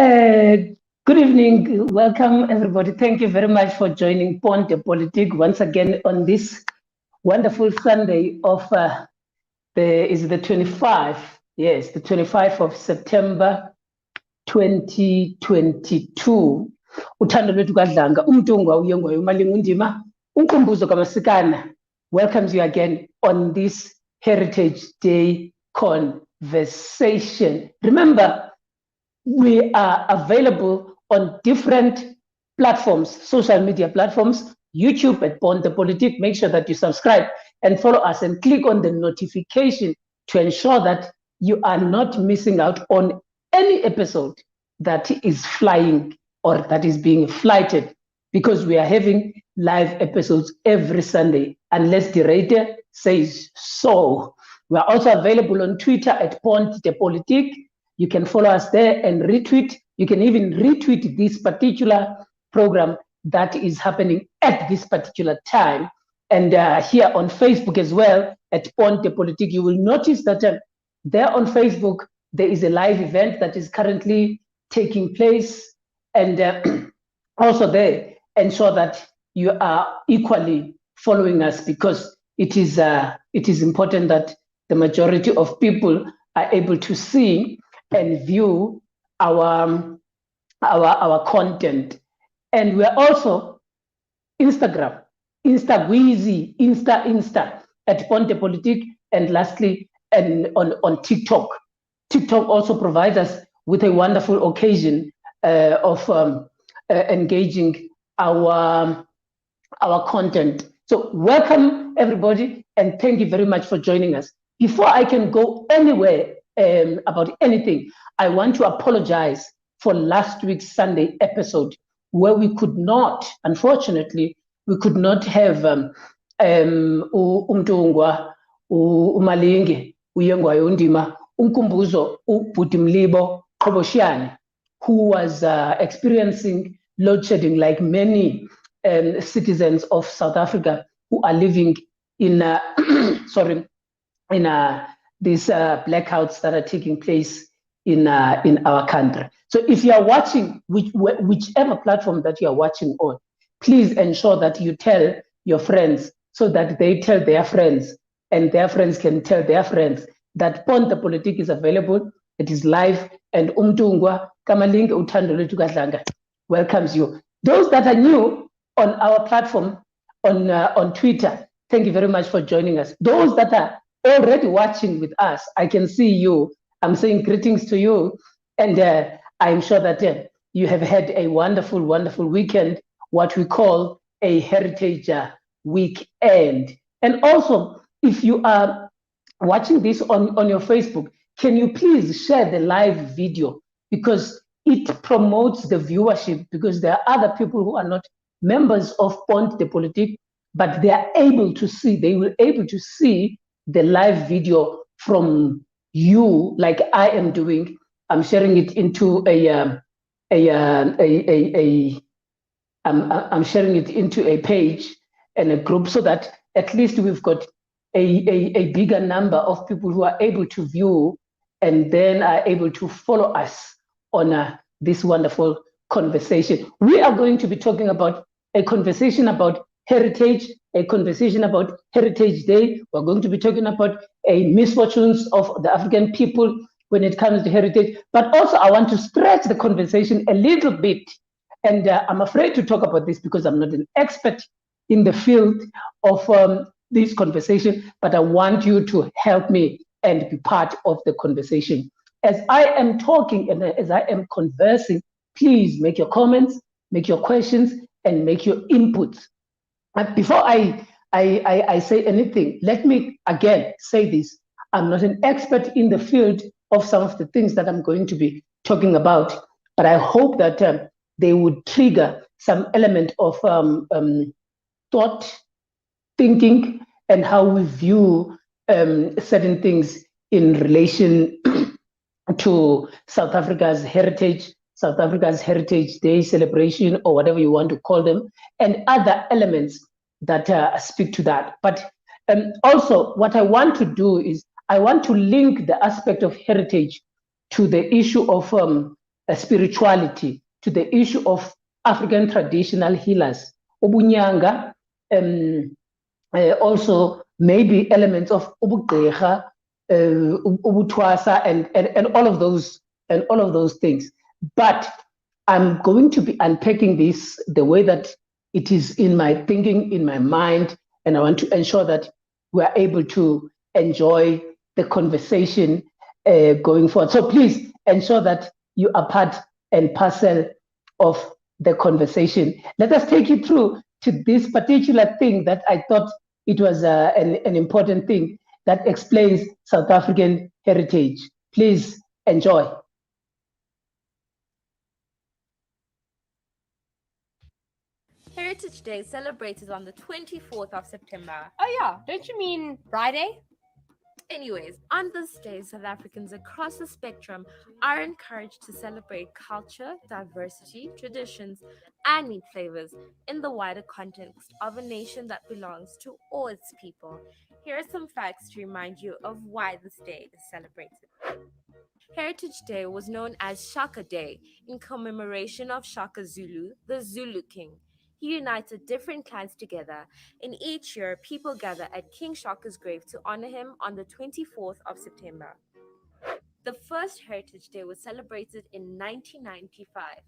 Good evening. Welcome, everybody. Thank you very much for joining Ponte Politique once again on this wonderful Sunday of the 25th? Yes, the 25th of September 2022. Uthando lwethu kaDlanga, umntungwa uyengwayo umalinga undima, unkumbuzo kamasikana welcomes you again on this Heritage Day conversation. Remember, we are available on different platforms, social media platforms, YouTube at Ponte Politique. Make sure that you subscribe and follow us and click on the notification to ensure that you are not missing out on any episode that is flying or that is being flighted, because we are having live episodes every Sunday, unless the radio says so. We are also available on Twitter at Ponte Politique. You can follow us there and retweet. You can even retweet this particular program that is happening at this particular time. And here on Facebook as well, at Ponte Politique, you will notice that there on Facebook, there is a live event that is currently taking place. And also there, ensure that you are equally following us, because it is important that the majority of people are able to see and view our content. And we're also Instagram, Insta at Ponte Politique, and lastly, and on TikTok. TikTok also provides us with a wonderful occasion of engaging our content. So welcome everybody, and thank you very much for joining us. Before I can go anywhere about anything, I want to apologize for last week's Sunday episode, where we could not, unfortunately, we could not have umntungwa, umalinge, uyengwayo undima, unkumbuzo, ubhutimlibo, Qoboshiane, who was experiencing load shedding like many citizens of South Africa who are living in these blackouts that are taking place in our country. So if you are watching, whichever platform that you are watching on, please ensure that you tell your friends, so that they tell their friends, and their friends can tell their friends that Ponte Politique is available. It is live, and umntungwa kamalinge uthando lwethu kaDlanga welcomes you. Those that are new on our platform on Twitter, thank you very much for joining us. Those that are already watching with us, I can see you. I'm saying greetings to you, and I'm sure that you have had a wonderful, wonderful weekend, what we call a Heritage weekend. And also, if you are watching this on your Facebook, can you please share the live video, because it promotes the viewership, because there are other people who are not members of Ponte Politique, but they are able to see, they will able to see the live video from you, like I am doing. I'm sharing it into I'm sharing it into a page and a group, so that at least we've got a bigger number of people who are able to view and then are able to follow us on this wonderful conversation. We are going to be talking about a conversation about heritage, a conversation about Heritage Day. We're going to be talking about misfortunes of the African people when it comes to heritage. But also, I want to stretch the conversation a little bit. And I'm afraid to talk about this because I'm not an expert in the field of this conversation, but I want you to help me and be part of the conversation. As I am talking and as I am conversing, please make your comments, make your questions, and make your inputs. Before I say anything, let me again say this. I'm not an expert in the field of some of the things that I'm going to be talking about, but I hope that they would trigger some element of thought, thinking, and how we view certain things in relation to South Africa's heritage, South Africa's Heritage Day celebration, or whatever you want to call them, and other elements that speak to that. But also, what I want to do is I want to link the aspect of heritage to the issue of spirituality, to the issue of African traditional healers. UKUNYANGA, also maybe elements of ubugqirha, ubuthwasa, and all of those things. But I'm going to be unpacking this the way that it is in my thinking, in my mind, and I want to ensure that we are able to enjoy the conversation going forward. So please ensure that you are part and parcel of the conversation. Let us take you through to this particular thing that I thought it was an important thing that explains South African heritage. Please enjoy. Heritage Day celebrated on the 24th of September. Oh yeah, don't you mean BRAAI? Anyways, on this day, South Africans across the spectrum are encouraged to celebrate culture, diversity, traditions, and meat flavors in the wider context of a nation that belongs to all its people. Here are some facts to remind you of why this day is celebrated. Heritage Day was known as Shaka Day in commemoration of Shaka Zulu, the Zulu king. He united different clans together, and each year people gather at King Shaka's grave to honor him on the 24th of September. The first Heritage Day was celebrated in 1995.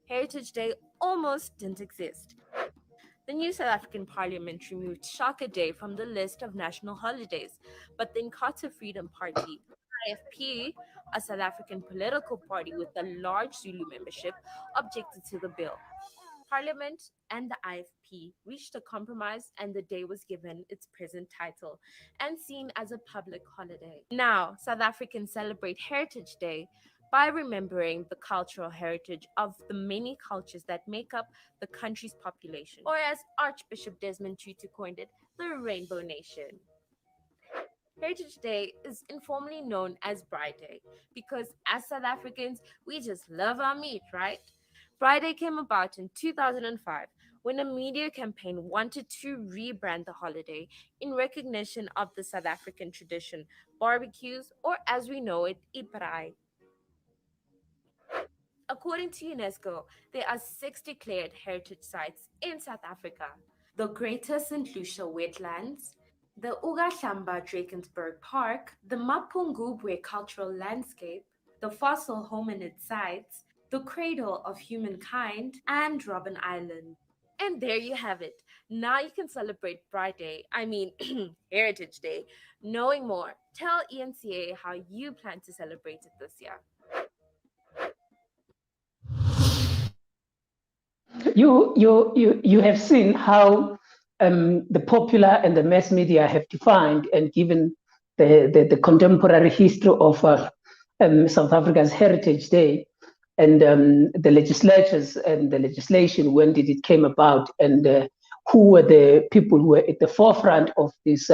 Heritage Day almost didn't exist. The new South African Parliament removed Shaka Day from the list of national holidays, but the Inkatha Freedom Party, IFP, a South African political party with a large Zulu membership, objected to the bill. Parliament and the IFP reached a compromise, and the day was given its present title and seen as a public holiday. Now, South Africans celebrate Heritage Day by remembering the cultural heritage of the many cultures that make up the country's population, or as Archbishop Desmond Tutu coined it, the Rainbow Nation. Heritage Day is informally known as BRAAI Day because as South Africans, we just love our meat, right? BRAAI Day came about in 2005 when a media campaign wanted to rebrand the holiday in recognition of the South African tradition, barbecues, or as we know it, BRAAI. According to UNESCO, there are 6 declared heritage sites in South Africa: the Greater St. Lucia Wetlands, the Ugahlamba Drakensberg Park, the Mapungubwe Cultural Landscape, the Fossil Hominid Sites, the Cradle of Humankind, and Robben Island. And there you have it. Now you can celebrate BRAAI Day, Heritage Day. Knowing more, tell ENCA how you plan to celebrate it this year. You have seen how the popular and the mass media have defined and given the contemporary history of South Africa's Heritage Day, and the legislatures and the legislation, when did it came about, and who were the people who were at the forefront of this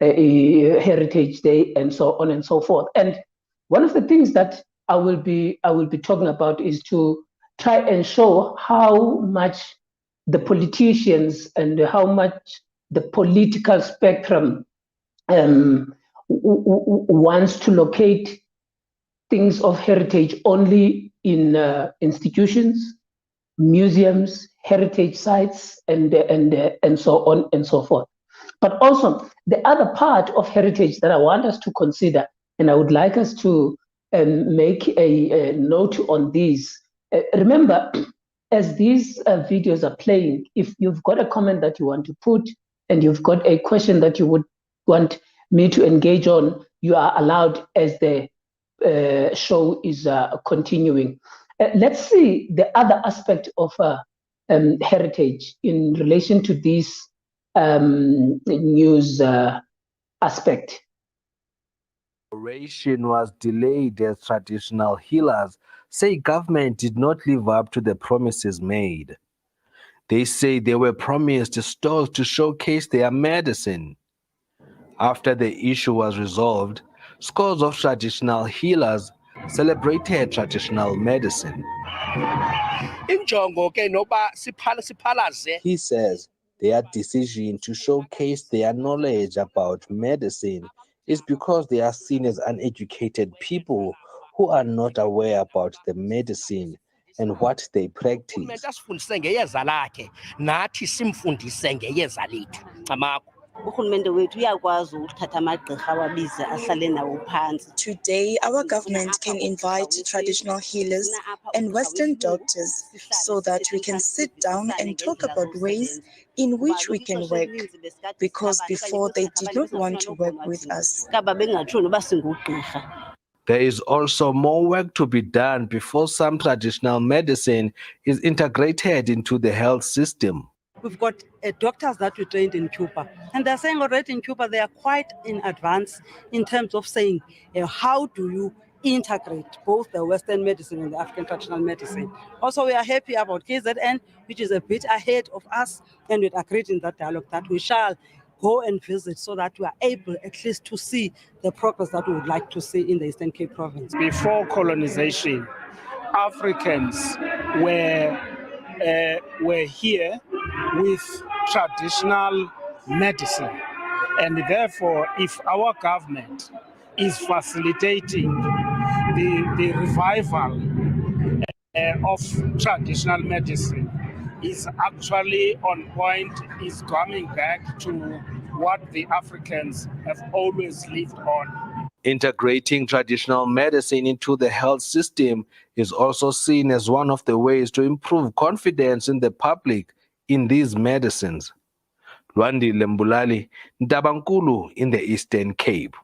Heritage Day, and so on and so forth. And one of the things that I will be talking about is to try and show how much the politicians and how much the political spectrum wants to locate things of heritage only in institutions, museums, heritage sites, and so on and so forth. But also the other part of heritage that I want us to consider, and I would like us to make a note on these. Remember, as these videos are playing, if you've got a comment that you want to put and you've got a question that you would want me to engage on, you are allowed as the show is continuing. Let's see the other aspect of heritage in relation to this news aspect. Operation was delayed as traditional healers say government did not live up to the promises made. They say they were promised stores to showcase their medicine. After the issue was resolved, scores of traditional healers celebrated traditional medicine. He says their decision to showcase their knowledge about medicine is because they are seen as uneducated people who are not aware about the medicine and what they practice. Urhulumente asifundise ngeyeza lakhe nathi simfundise ngeyeza lethu. Amako. Urhulumente wethu uyakwazi ukuthatha amagqirha awabize ahlale nawo phantsi. Today, our government can invite traditional healers and Western doctors so that we can sit down and talk about ways in which we can work, because before they did not want to work with us. There is also more work to be done before some traditional medicine is integrated into the health system. We've got doctors that we trained in Cuba, and they're saying already in Cuba they are quite in advance in terms of saying how do you integrate both the Western medicine and the African traditional medicine. Also, we are happy about KZN, which is a bit ahead of us, and we agreed in that dialogue that we shall go and visit so that we are able at least to see the progress that we would like to see in the Eastern Cape province. Before colonization, Africans were here with traditional medicine, and therefore if our government is facilitating the revival of traditional medicine, is actually on point, is coming back to what the Africans have always lived on. Integrating traditional medicine into the health system is also seen as one of the ways to improve confidence in the public in these medicines. Lwandi Lembulali, Ndabankulu in the Eastern Cape.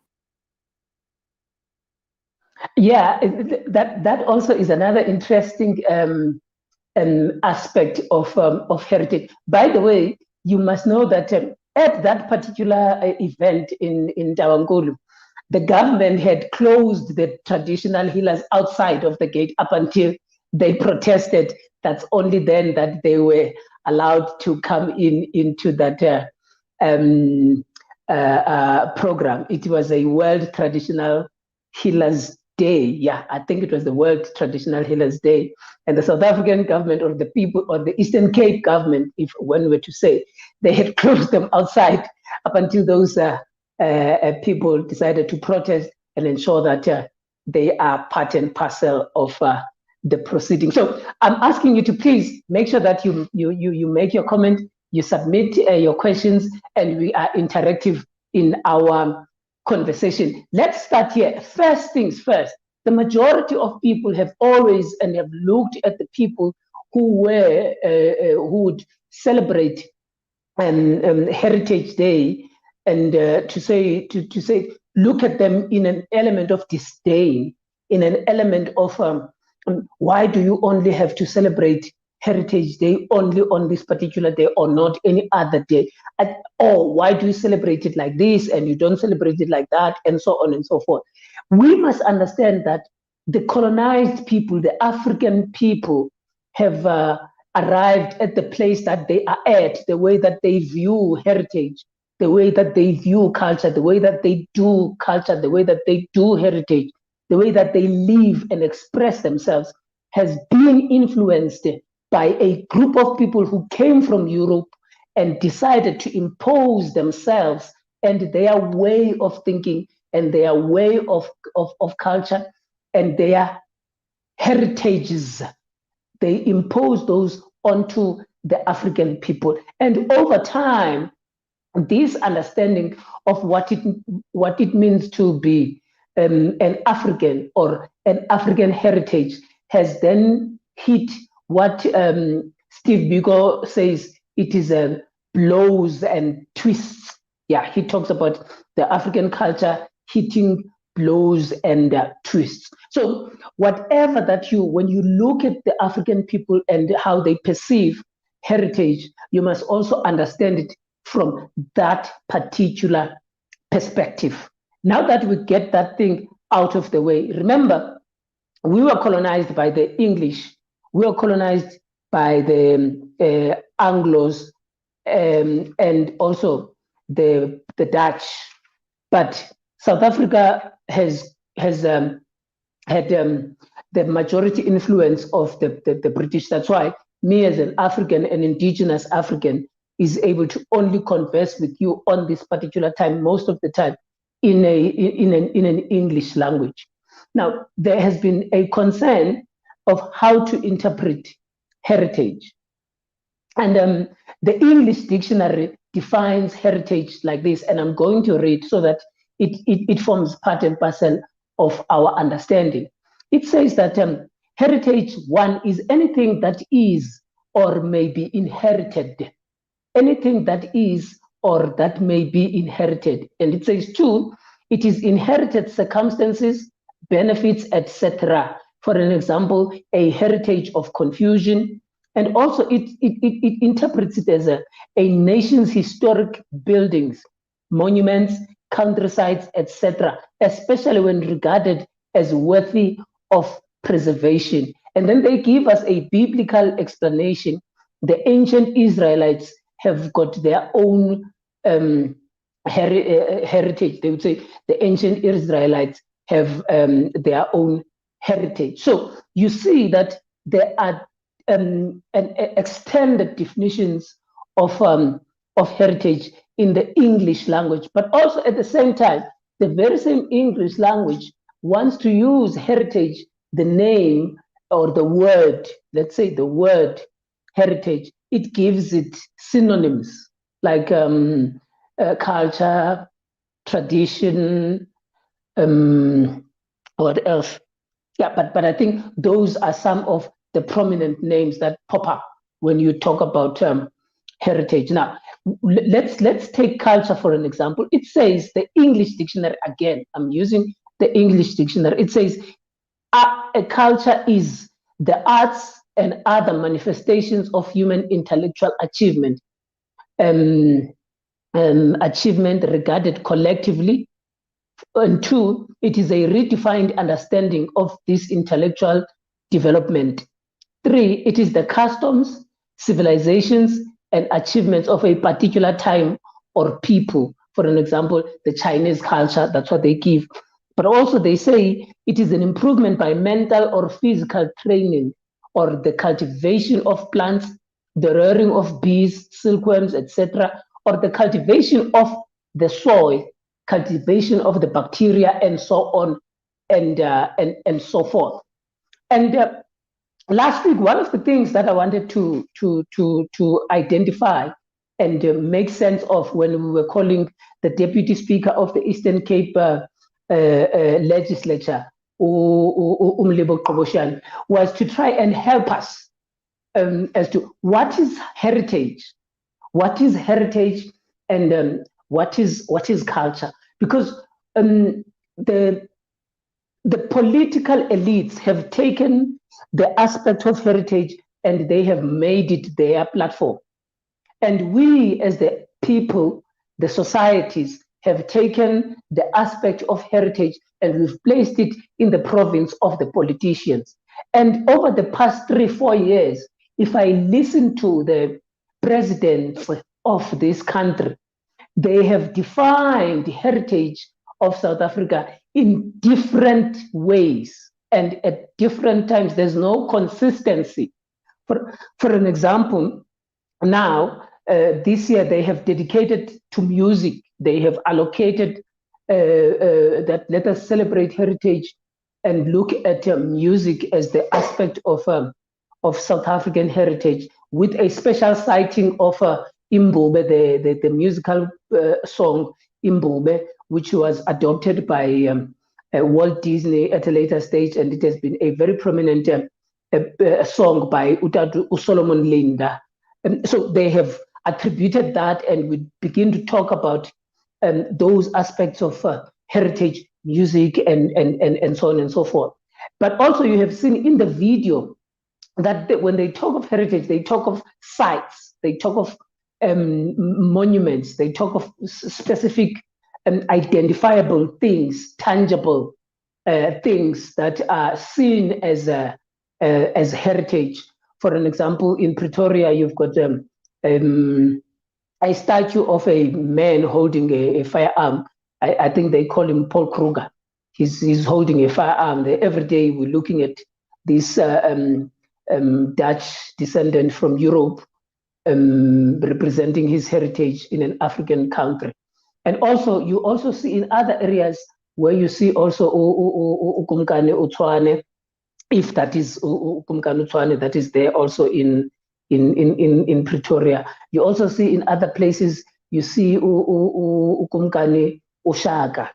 Yeah, that also is another interesting aspect of heritage. By the way, you must know that at that particular event in Ndabankulu, the government had closed the traditional healers outside of the gate up until they protested. That's only then that they were allowed to come into that program. It was a World Traditional Healers Day. Yeah, I think it was the World Traditional Healers Day. And the South African government, or the people, or the Eastern Cape government, if one were to say, they had closed them outside up until those people decided to protest and ensure that they are part and parcel of the proceeding. So I'm asking you to please make sure that you make your comment, you submit your questions, and we are interactive in our conversation. Let's start here. First things first, the majority of people have always and have looked at the people who would celebrate Heritage Day, and to say look at them in an element of disdain, in an element of why do you only have to celebrate Heritage Day only on this particular day or not any other day? Or why do you celebrate it like this and you don't celebrate it like that, and so on and so forth? We must understand that the colonized people, the African people, have arrived at the place that they are at, the way that they view heritage, the way that they view culture, the way that they do culture, the way that they do heritage, the way that they live and express themselves has been influenced by a group of people who came from Europe and decided to impose themselves and their way of thinking and their way of culture and their heritages. They impose those onto the African people. And over time, this understanding of what it means to be an African or an African heritage has then hit what Steve Biko says it is blows and twists. Yeah, he talks about the African culture hitting blows and twists. So whatever that when you look at the African people and how they perceive heritage, you must also understand it from that particular perspective. Now that we get that thing out of the way, remember, we were colonized by the English, we were colonized by the Anglos, and also the Dutch. But South Africa has had the majority influence of the British. That's why me as an African, an indigenous African, is able to only converse with you on this particular time, most of the time, in an English language. Now, there has been a concern of how to interpret heritage. And the English dictionary defines heritage like this, and I'm going to read so that it forms part and parcel of our understanding. It says that heritage, one, is anything that is or may be inherited. Anything that is or that may be inherited. And it says two, it is inherited circumstances, benefits, etc. For an example, a heritage of confusion. And also it interprets it as a nation's historic buildings, monuments, countrysides, etc., especially when regarded as worthy of preservation. And then they give us a biblical explanation. The ancient Israelites have got their own heritage. They would say the ancient Israelites have their own heritage. So you see that there are extended definitions of heritage in the English language, but also at the same time, the very same English language wants to use heritage, the name or the word, let's say the word heritage, it gives it synonyms like culture, tradition, what else? Yeah, but I think those are some of the prominent names that pop up when you talk about heritage. Now, let's take culture for an example. It says, the English dictionary, again, I'm using the English dictionary. It says, a culture is the arts and other manifestations of human intellectual achievement, achievement regarded collectively. And two, it is a redefined understanding of this intellectual development. Three, it is the customs, civilizations, and achievements of a particular time or people. For an example, the Chinese culture, that's what they give. But also they say it is an improvement by mental or physical training, or the cultivation of plants, the rearing of bees, silkworms, etc., or the cultivation of the soil, cultivation of the bacteria, and so on, and so forth. And last week, one of the things that I wanted to identify and make sense of when we were calling the Deputy Speaker of the Eastern Cape Legislature, Umlebo Koboshan, was to try and help us as to what is heritage, and what is culture, because the political elites have taken the aspect of heritage and they have made it their platform. And we as the people, the societies, have taken the aspect of heritage and we've placed it in the province of the politicians. And over the past 3-4 years, if I listen to the presidents of this country, they have defined the heritage of South Africa in different ways and at different times. There's no consistency. For an example, now, this year they have dedicated to music. They have allocated that let us celebrate heritage and look at music as the aspect of South African heritage, with a special citing of Imbube, the musical song Imbube, which was adopted by Walt Disney at a later stage, and it has been a very prominent song by Utatu Solomon Linda. So they have attributed that, and we begin to talk about those aspects of heritage music and so on and so forth. But also you have seen in the video that when they talk of heritage, they talk of sites, they talk of monuments, they talk of specific identifiable things, tangible things that are seen as heritage. For an example, in Pretoria, you've got a statue of a man holding a firearm. I think they call him Paul Kruger. He's holding a firearm. Every day we're looking at this Dutch descendant from Europe representing his heritage in an African country. And also, you also see in other areas where you see also Ukumkani Utwane, if that is Ukumkani Utwane, that is there also in Pretoria. You also see in other places, you see Ukumkani Ushaka,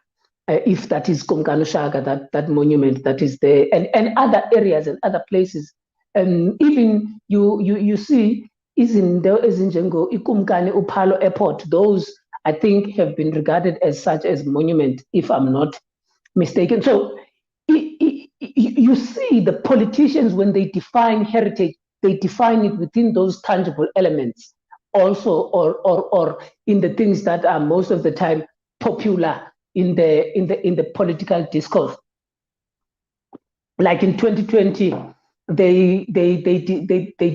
if that is Kumkani Ushaka, that monument that is there, and other areas and other places. Even you see Izinjengo, Ikumkani Upalo Airport, those I think have been regarded as such as monument, if I'm not mistaken. So you see the politicians, when they define heritage, they define it within those tangible elements also, or in the things that are most of the time popular in the political discourse. Like in 2020, they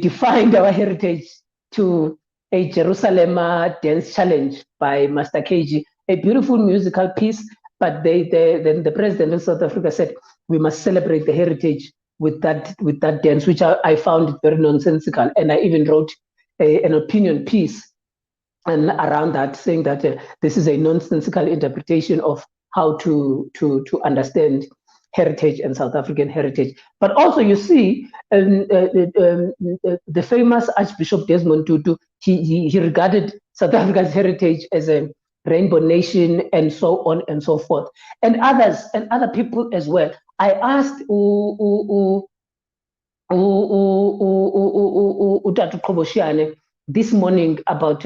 defined our heritage to a Jerusalem dance challenge by Master KG, a beautiful musical piece. But then the president of South Africa said we must celebrate the heritage with that dance, which I found very nonsensical, and I even wrote an opinion piece and around that, saying that this is a nonsensical interpretation of how to understand heritage and South African heritage. But also you see the famous Archbishop Desmond Tutu, he regarded South Africa's heritage as a rainbow nation and so on and so forth. And others and other people as well. I asked Utatu Koboshiane this morning about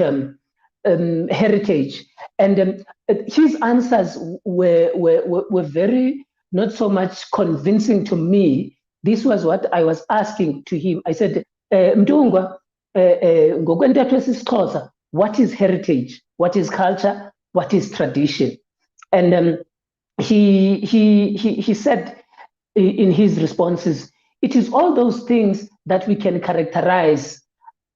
heritage, and his answers were very not so much convincing to me. This was what I was asking to him. I said, Mtungwa, what is heritage? What is culture? What is tradition? And he said in his responses, it is all those things that we can characterize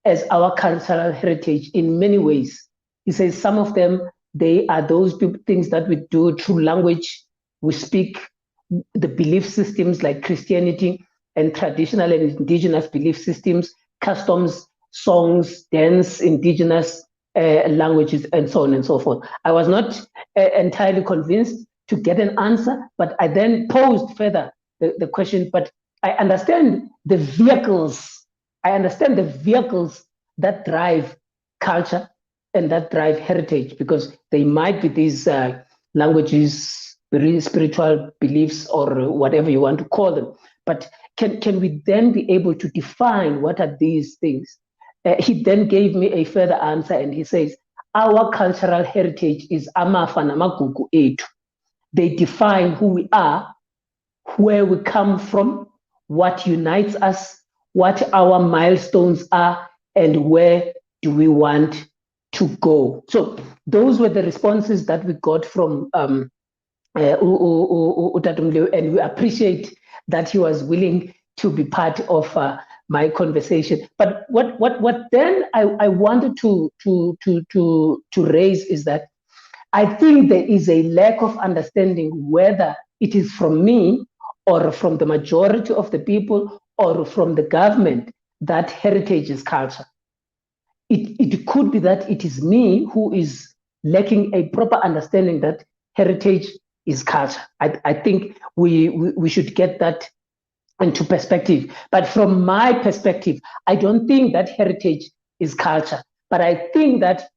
as our cultural heritage in many ways. He says some of them, they are those things that we do through language. We speak the belief systems like Christianity and traditional and indigenous belief systems, customs, songs, dance, indigenous languages, and so on and so forth. I was not entirely convinced to get an answer, but I then posed further the question, but I understand the vehicles. I understand the vehicles that drive culture and that drive heritage, because they might be these languages, spiritual beliefs, or whatever you want to call them. But can we then be able to define what are these things? He then gave me a further answer, and he says, our cultural heritage is amafa namagugu etu. They define who we are, where we come from, what unites us, what our milestones are, and where do we want to go. So those were the responses that we got from Utatumleu, and we appreciate that he was willing to be part of my conversation. But what then I wanted to raise is that I think there is a lack of understanding, whether it is from me or from the majority of the people or from the government, that heritage is culture. It could be that it is me who is lacking a proper understanding that heritage is culture. I think we should get that into perspective. But from my perspective, I don't think that heritage is culture, but I think that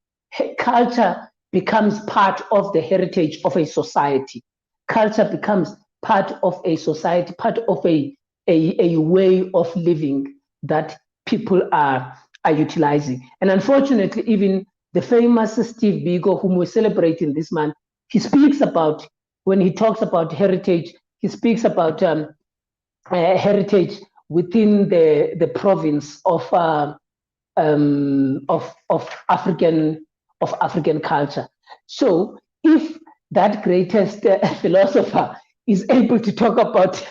culture becomes part of the heritage of a society. Culture becomes part of a society, part of a way of living that people are utilizing. And unfortunately, even the famous Steve Biko, whom we're celebrating this month, he speaks about, when he talks about heritage, he speaks about heritage within the province of African culture. So if that greatest philosopher is able to talk about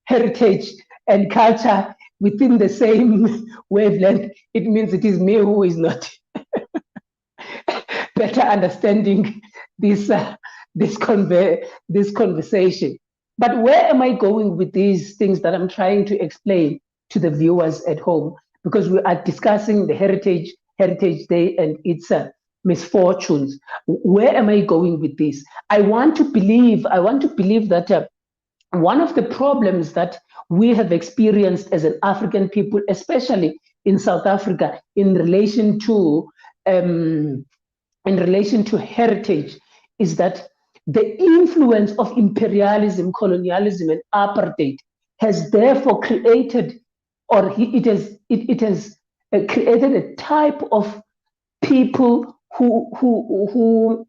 heritage and culture within the same wavelength, it means it is me who is not better understanding this conversation. But where am I going with these things that I'm trying to explain to the viewers at home? Because we are discussing the Heritage Day and its misfortunes. Where am I going with this? I want to believe that one of the problems that we have experienced as an African people, especially in South Africa, in relation to heritage, is that the influence of imperialism, colonialism, and apartheid has therefore created, or it has created a type of people who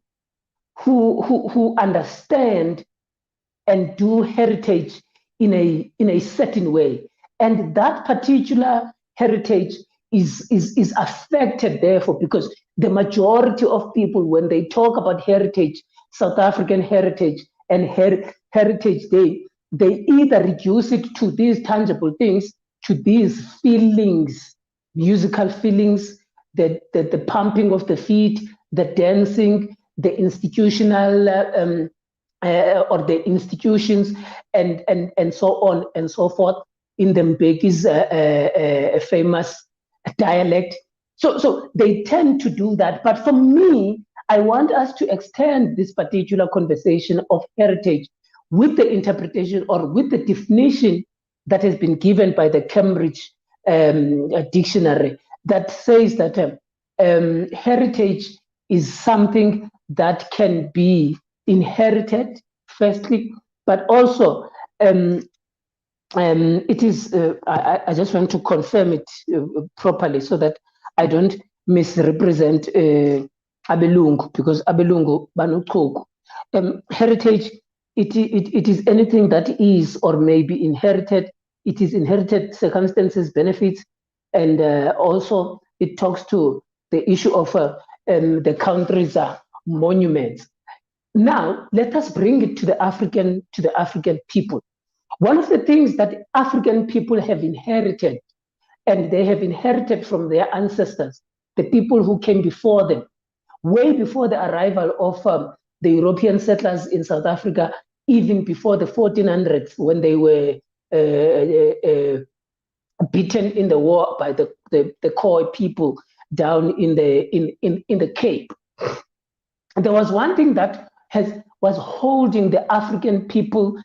understand and do heritage in a certain way, and that particular heritage is affected therefore, because the majority of people, when they talk about heritage, South African heritage and heritage, they either reduce it to these tangible things, to these feelings, musical feelings, the pumping of the feet, the dancing, the institutional or the institutions, and so on and so forth, in the Mbeki's famous dialect. So they tend to do that. But for me, I want us to extend this particular conversation of heritage with the interpretation or with the definition that has been given by the Cambridge dictionary, that says that heritage is something that can be inherited, firstly, but also it is, I just want to confirm it properly so that I don't misrepresent Abelungu, because Abelungu banuchoku. Heritage, it is anything that is or may be inherited. It is inherited circumstances, benefits, and also it talks to the issue of the country's monuments. Now, let us bring it to the African people. One of the things that African people have inherited, and they have inherited from their ancestors, the people who came before them, way before the arrival of the European settlers in South Africa, even before the 1400s, when they were beaten in the war by the Khoi people down in the Cape. There was one thing that was holding the African people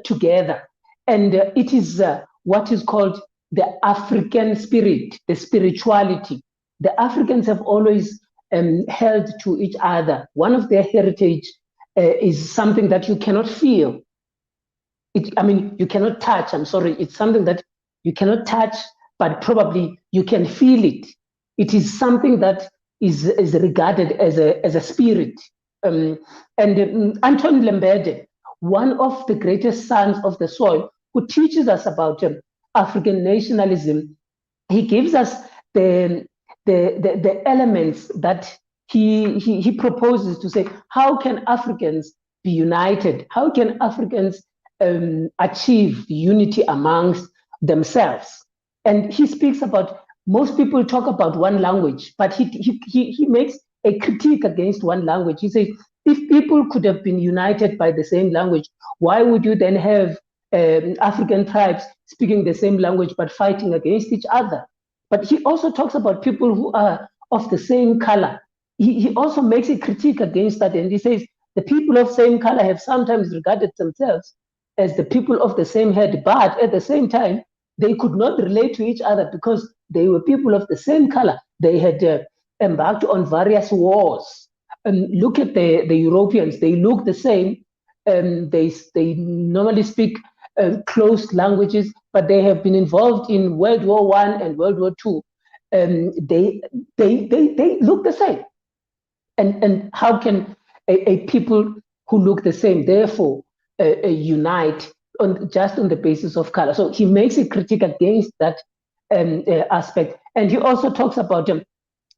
together, and it is what is called the African spirit, the spirituality. The Africans have always held to each other. One of their heritage is something that you cannot feel. You cannot touch. I'm sorry. It's something that you cannot touch, but probably you can feel it. It is something that is regarded as a spirit. And Anton Lembede, one of the greatest sons of the soil, who teaches us about African nationalism, he gives us the elements that he proposes to say, how can Africans be united? How can Africans achieve unity amongst themselves? And he speaks about, most people talk about one language, but he makes a critique against one language. He says, if people could have been united by the same language, why would you then have African tribes speaking the same language but fighting against each other? But he also talks about people who are of the same color. He also makes a critique against that, and he says the people of same color have sometimes regarded themselves as the people of the same head, but at the same time, they could not relate to each other because they were people of the same color. They had embarked on various wars. Look at the Europeans, they look the same. They normally speak close languages, but they have been involved in World War I and World War II. They look the same. And how can a people who look the same, therefore, unite just on the basis of color? So he makes a critique against that aspect. And he also talks about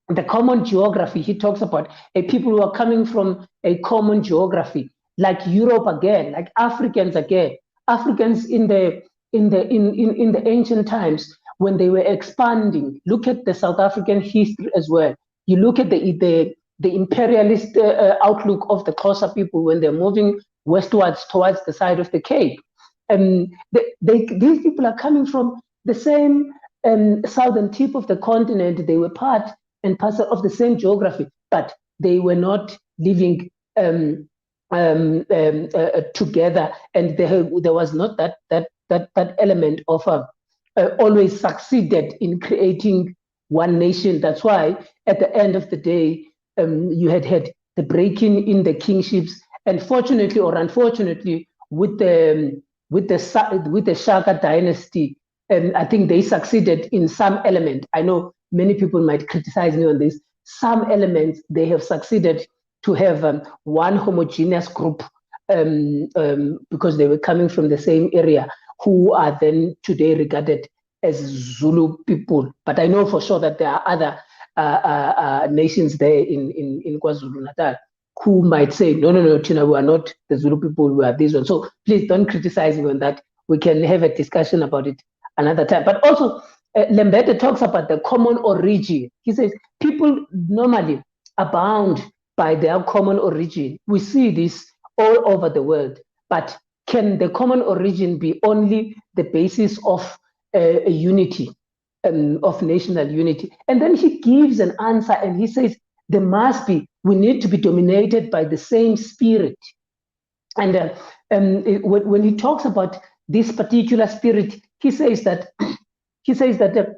the common geography. He talks about people who are coming from a common geography, like Europe again, like Africans again. Africans in the ancient times, when they were expanding, look at the South African history as well. You look at the imperialist outlook of the Xhosa people when they're moving westwards towards the side of the Cape. These people are coming from the same southern tip of the continent. They were part and parcel of the same geography. but they were not living together, and there was not that element of always succeeded in creating one nation. That's why at the end of the day, you had the breaking in the kingships, and fortunately or unfortunately, with the Shaka dynasty, I think they succeeded in some element. I know many people might criticize me on this. Some elements they have succeeded to have one homogeneous group because they were coming from the same area, who are then today regarded as Zulu people. But I know for sure that there are other nations there in KwaZulu-Natal who might say, no, Tina, we are not the Zulu people, we are this one. So please don't criticize me on that. We can have a discussion about it another time. But also, Lembede talks about the common origin. He says people normally are bound by their common origin. We see this all over the world. But can the common origin be only the basis of a unity, of national unity? And then he gives an answer and he says, there must be, we need to be dominated by the same spirit. And when he talks about this particular spirit, he says that the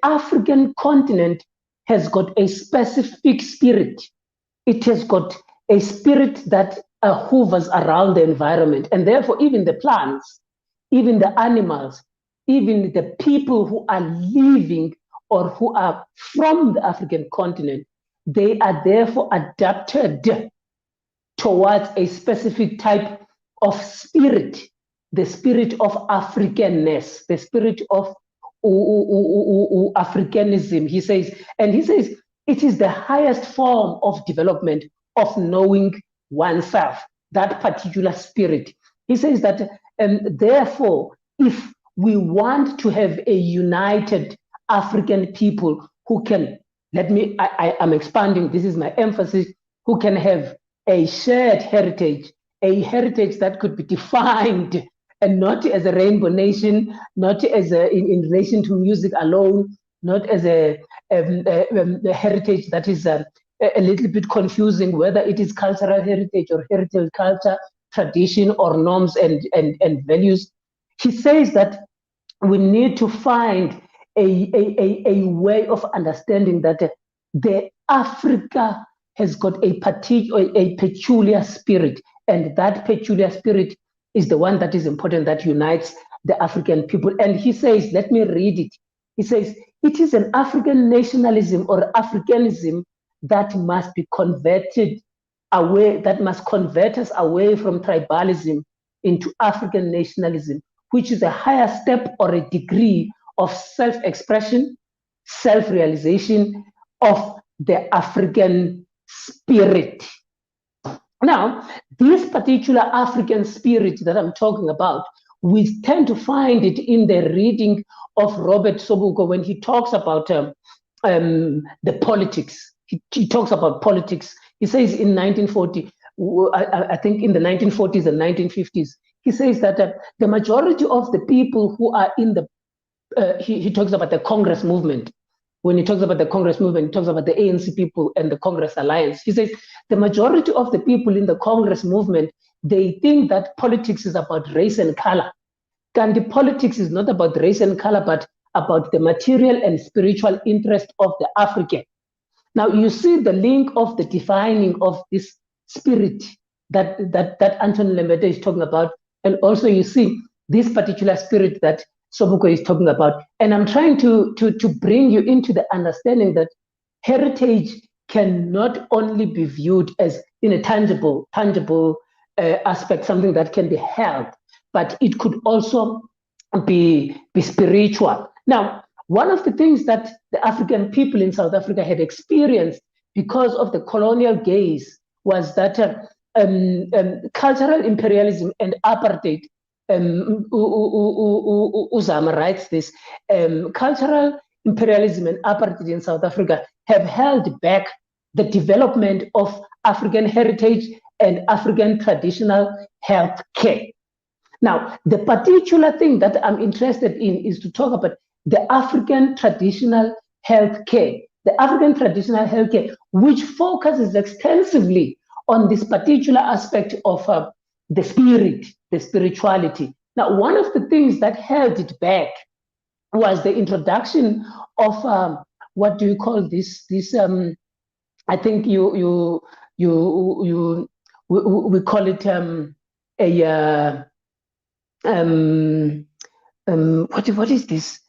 African continent has got a specific spirit. It has got a spirit that hovers around the environment, and therefore even the plants, even the animals, even the people who are living or who are from the African continent, they are therefore adapted towards a specific type of spirit, the spirit of Africanness, the spirit of Africanism, he says. And he says it is the highest form of development of knowing oneself, that particular spirit. He says that, therefore, if we want to have a united African people who can, I'm expanding, this is my emphasis, who can have a shared heritage, a heritage that could be defined and not as a rainbow nation, not as in relation to music alone, not as a heritage that is a little bit confusing, whether it is cultural heritage or heritage culture, tradition or norms and values. He says that we need to find a way of understanding that the Africa has got a peculiar spirit, and that peculiar spirit is the one that is important, that unites the African people. And he says, let me read it. He says, it is an African nationalism or Africanism that must be converted away, that must convert us away from tribalism into African nationalism, which is a higher step or a degree of self-expression, self-realization of the African spirit. Now, this particular African spirit that I'm talking about, we tend to find it in the reading of Robert Sobukwe when he talks about the politics. He talks about politics. He says in 1940, I think in the 1940s and 1950s, he says that the majority of the people who are in the, he talks about the Congress movement. When he talks about the Congress movement, he talks about the ANC people and the Congress alliance. He says the majority of the people in the Congress movement, they think that politics is about race and color. And the politics is not about race and color, but about the material and spiritual interest of the African. Now you see the link of the defining of this spirit that Anthony Lembede is talking about, and also you see this particular spirit that Sobukwe is talking about. And I'm trying to bring you into the understanding that heritage can not only be viewed as in a tangible aspect, something that can be held, but it could also be spiritual. Now, one of the things that the African people in South Africa had experienced because of the colonial gaze was that cultural imperialism and apartheid, Uzama writes this, cultural imperialism and apartheid in South Africa have held back the development of African heritage and African traditional health care. Now, the particular thing that I'm interested in is to talk about the African traditional health care the African traditional healthcare, which focuses extensively on this particular aspect of the spirit, the spirituality. Now, one of the things that held it back was the introduction of what do you call this? I think we call it what is this?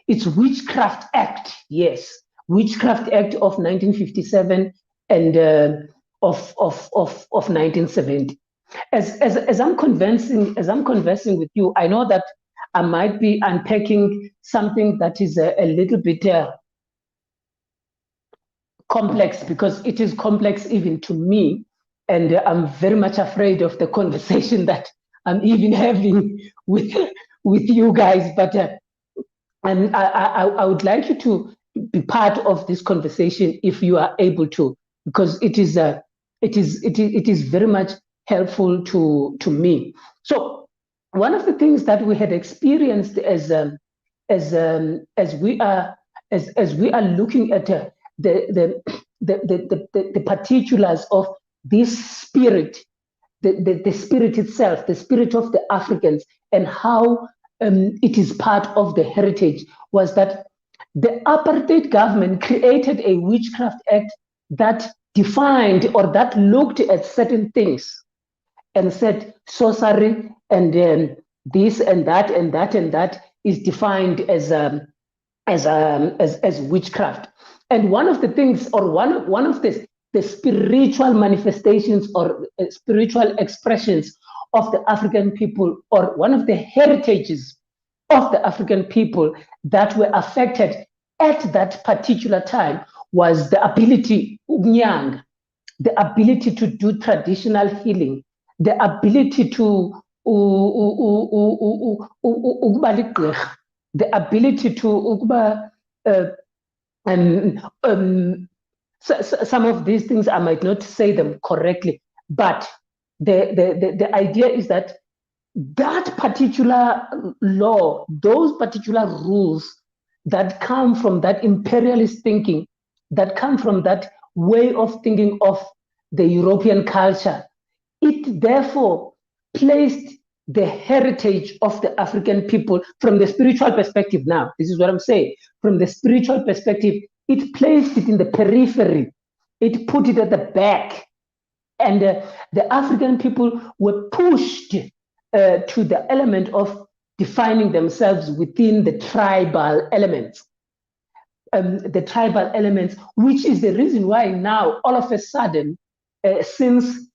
It's Witchcraft Act, yes, Witchcraft Act of 1957 and of 1970. As I'm conversing with you, I know that I might be unpacking something that is a little bit complex, because it is complex even to me, and I'm very much afraid of the conversation that I'm even having with you guys. But and I would like you to be part of this conversation if you are able to, because it is very much helpful to me. So one of the things that we had experienced as we are looking at the particulars of this spirit, the spirit itself, the spirit of the Africans, and how it is part of the heritage, was that the apartheid government created a Witchcraft Act that defined, or that looked at certain things and said sorcery and this and that and that and that is defined as witchcraft. And one of the things, or one of the spiritual manifestations or spiritual expressions of the African people, or one of the heritages of the African people that were affected at that particular time, was the ability, UKUNYANGA, the ability to do traditional healing, the ability to the ability to some of these things I might not say them correctly, but the idea is that that particular law, those particular rules that come from that imperialist thinking, that come from that way of thinking of the European culture, it therefore placed the heritage of the African people from the spiritual perspective. Now, this is what I'm saying. From the spiritual perspective, it placed it in the periphery. It put it at the back. And the African people were pushed to the element of defining themselves within the tribal elements. The tribal elements, which is the reason why now, all of a sudden, since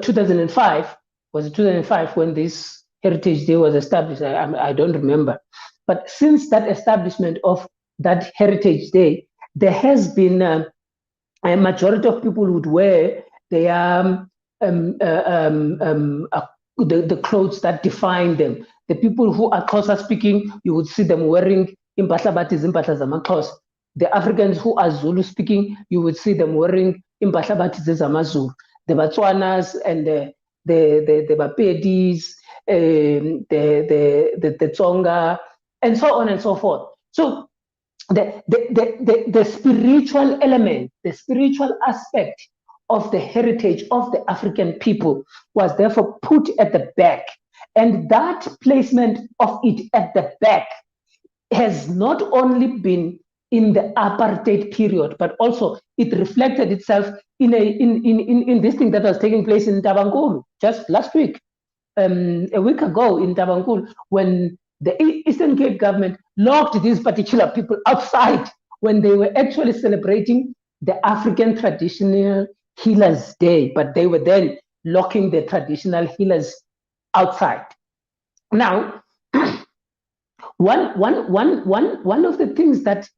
2005, was it 2005 when this Heritage Day was established? I don't remember. But since that establishment of that Heritage Day, there has been a majority of people would wear their the clothes that define them. The people who are Xhosa speaking, you would see them wearing impahla bathi zimpahla zamaXhosa. The Africans who are Zulu speaking, you would see them wearing impahla bathi zezamaZulu. The Batswanas and the Bapedis, the Tsonga, and so on and so forth. So the spiritual element, the spiritual aspect of the heritage of the African people was therefore put at the back. And that placement of it at the back has not only been in the apartheid period, but also it reflected itself in this thing that was taking place in Tabankulu just last week, a week ago in Tabankulu, when the Eastern Cape government locked these particular people outside when they were actually celebrating the African Traditional Healers Day, but they were then locking the traditional healers outside. Now, one of the things that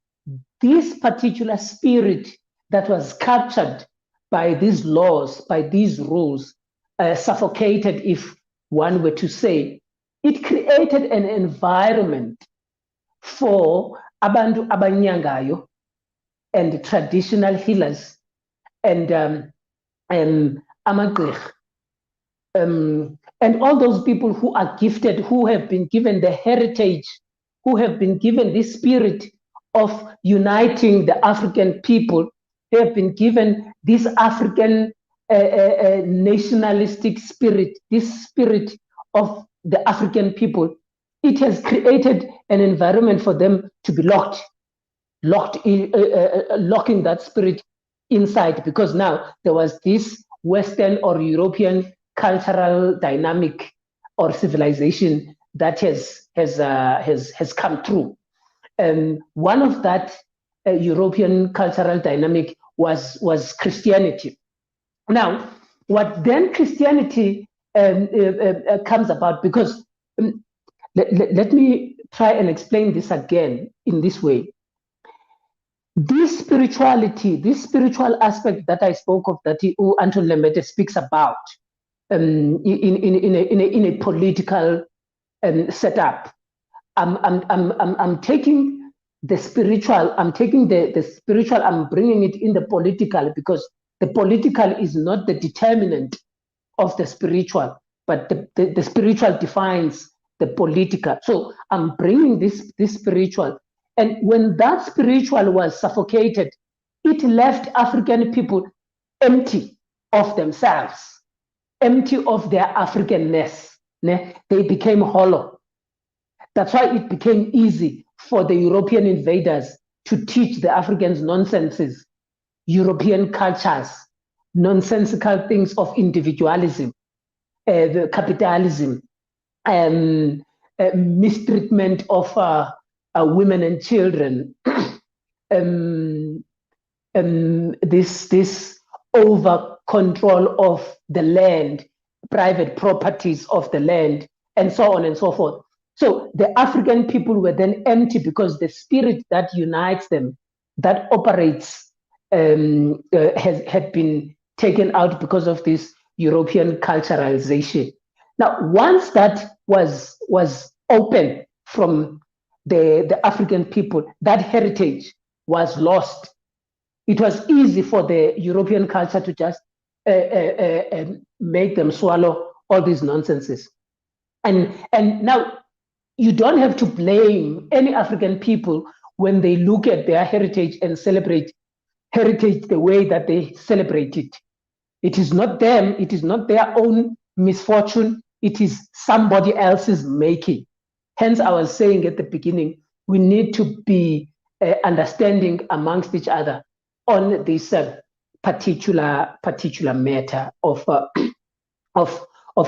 this particular spirit that was captured by these laws, by these rules, suffocated, if one were to say, it created an environment for abantu abanyangayo and traditional healers and amagqirha, and all those people who are gifted, who have been given the heritage who have been given this spirit of uniting the African people, they have been given this African nationalistic spirit, this spirit of the African people. It has created an environment for them to be locking that spirit inside, because now there was this Western or European cultural dynamic or civilization that has come through. One of that European cultural dynamic was Christianity. Now, what then Christianity comes about, because let me try and explain this again in this way. This spirituality, this spiritual aspect that I spoke of, that Anton Lemete speaks about in a political setup, I'm taking the spiritual, I'm bringing it in the political, because the political is not the determinant of the spiritual, but the spiritual defines the political. So I'm bringing this spiritual. And when that spiritual was suffocated, it left African people empty of themselves, empty of their Africanness. They became hollow. That's why it became easy for the European invaders to teach the Africans nonsenses, European cultures, nonsensical things of individualism, capitalism, mistreatment of women and children, this over control of the land, private properties of the land, and so on and so forth. So the African people were then empty, because the spirit that unites them, that operates, had been taken out because of this European culturalization. Now, once that was open from the African people, that heritage was lost. It was easy for the European culture to just make them swallow all these nonsenses. And now you don't have to blame any African people when they look at their heritage and celebrate heritage the way that they celebrate it. It is not them, it is not their own misfortune, it is somebody else's making. Hence, I was saying at the beginning, we need to be understanding amongst each other on this particular matter of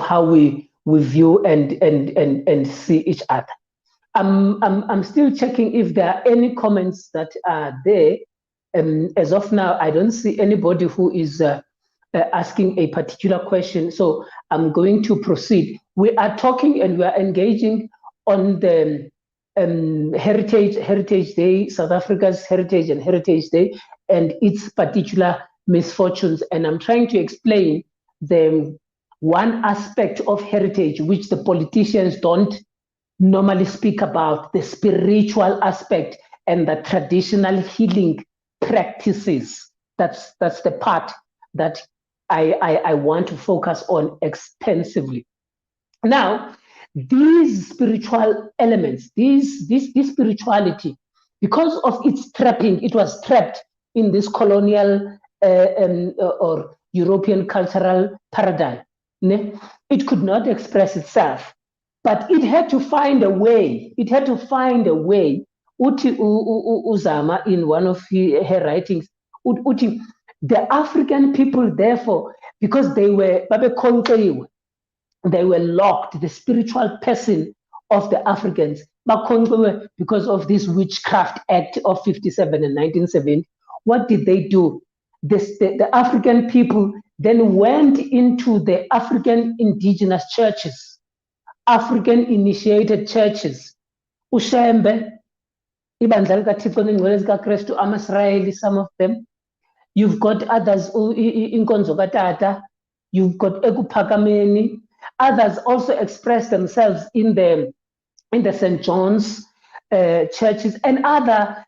how we view and see each other. I'm still checking if there are any comments that are there. As of now, I don't see anybody who is asking a particular question, so I'm going to proceed. We are talking and we are engaging on the Heritage Day, South Africa's Heritage and Heritage Day, and its particular misfortunes. And I'm trying to explain the one aspect of heritage which the politicians don't normally speak about, the spiritual aspect and the traditional healing practices. That's the part that I want to focus on extensively. Now, these spiritual elements, this spirituality, because of its trapping, it was trapped in this colonial or European cultural paradigm. It could not express itself, but it had to find a way. It had to find a way. Uti Uzama, in one of her writings, Uti, the African people, therefore, because they were locked, the spiritual person of the Africans, because of this Witchcraft Act of 57 and 1970. What did they do? The African people then went into the African indigenous churches, African initiated churches. Ushembe, ibandla likaThixo nengcwele zikaKristu, amaSrayeli, some of them. You've got others, inkonzo katata. You've got ekuphakameni. Others also express themselves in the St. John's churches and other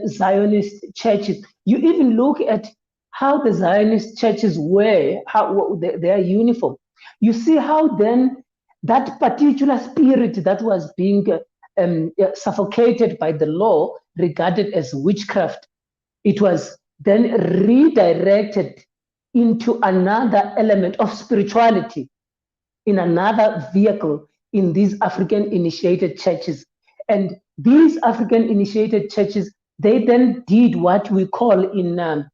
Zionist churches. You even look at how the Zionist churches wear, how their uniform. You see how then that particular spirit that was being suffocated by the law, regarded as witchcraft, it was then redirected into another element of spirituality, in another vehicle in these African initiated churches. And these African initiated churches, they then did what we call in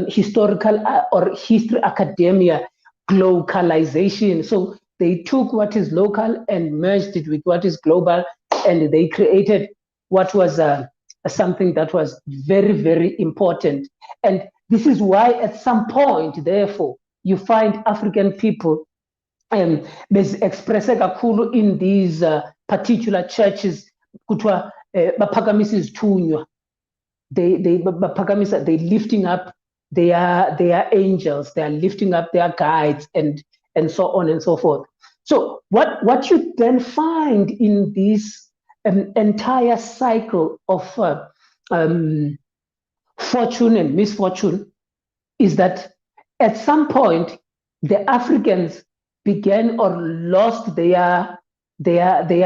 historical or history academia globalization. So they took what is local and merged it with what is global, and they created what was something that was very, very important. And this is why at some point, therefore, you find African people expressed kakhulu in these particular churches, kuthiwa baphakamisa izithunywa. They lifting up their angels, they are lifting up their guides, and so on and so forth. So what you then find in this entire cycle of fortune and misfortune is that at some point the Africans began or lost their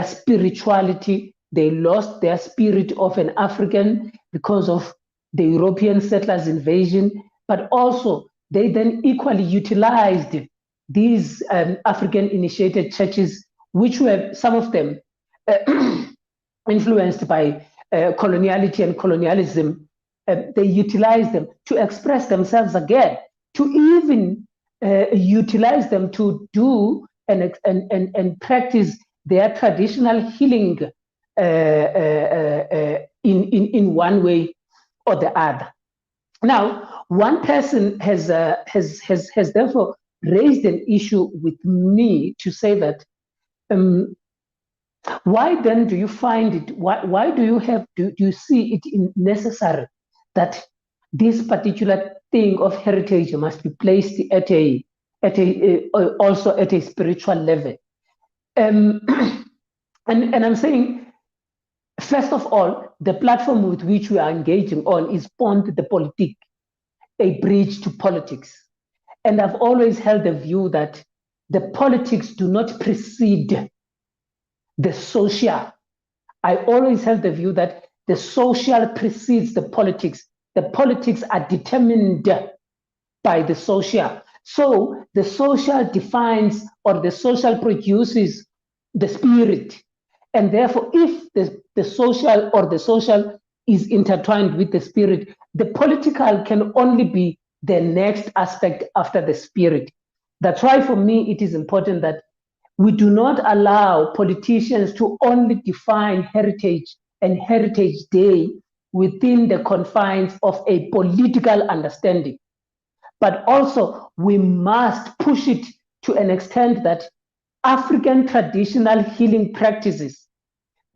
spirituality. They lost their spirit of an African because of the European settlers' invasion, but also they then equally utilized these African initiated churches, which were some of them influenced by coloniality and colonialism. They utilized them to express themselves again, to even utilize them to do and practice their traditional healing in one way or the other. Now, one person has therefore raised an issue with me to say that why then do you find it? Why do you see it necessary that this particular thing of heritage must be placed also at a spiritual level? And I'm saying, first of all, the platform with which we are engaging on is Pont de Politique, a bridge to politics. And I've always held the view that the politics do not precede the social. I always held the view that the social precedes the politics. The politics are determined by the social. So the social defines, or the social produces the spirit. And therefore, if the social or the social is intertwined with the spirit, the political can only be the next aspect after the spirit. That's why for me, it is important that we do not allow politicians to only define heritage and Heritage Day within the confines of a political understanding. But also, we must push it to an extent that African traditional healing practices,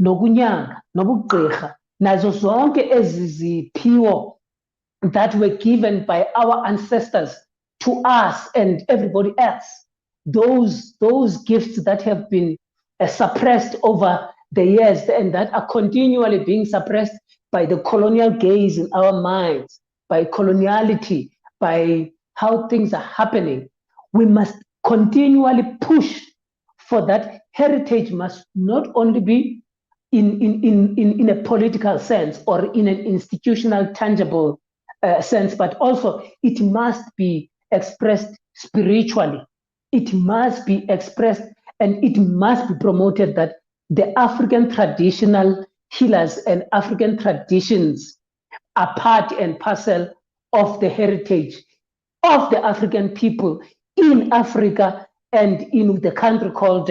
nokunyanga, nobugqirha, nazo zonke eziziphiwo that were given by our ancestors to us and everybody else, those gifts that have been suppressed over the years and that are continually being suppressed by the colonial gaze in our minds, by coloniality, by how things are happening, we must continually push for that. Heritage must not only be in a political sense or in an institutional, tangible sense, but also it must be expressed spiritually. It must be expressed and it must be promoted that the African traditional healers and African traditions are part and parcel of the heritage of the African people in Africa and in the country called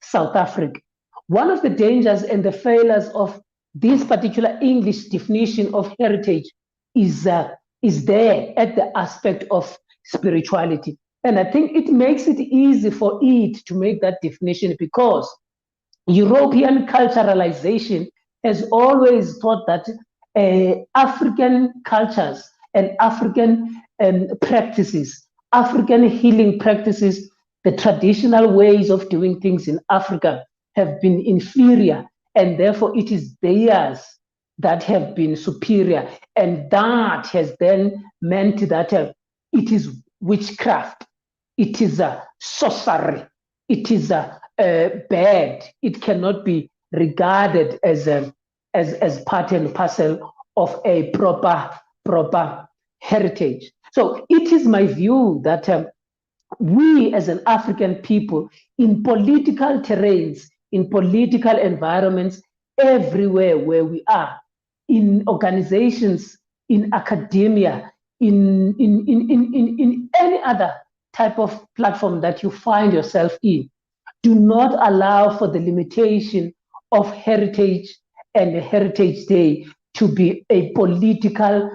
South Africa. One of the dangers and the failures of this particular English definition of heritage is there at the aspect of spirituality. And I think it makes it easy for it to make that definition because European culturalization has always thought that African cultures and African practices, African healing practices, the traditional ways of doing things in Africa have been inferior, and therefore it is theirs that have been superior. And that has then meant that it is witchcraft, it is a sorcery, it is a bad, it cannot be regarded as part and parcel of a proper heritage. So it is my view that we as an African people in political terrains, in political environments, everywhere where we are, in organizations, in academia, in any other type of platform that you find yourself in, do not allow for the limitation of heritage and Heritage Day to be a political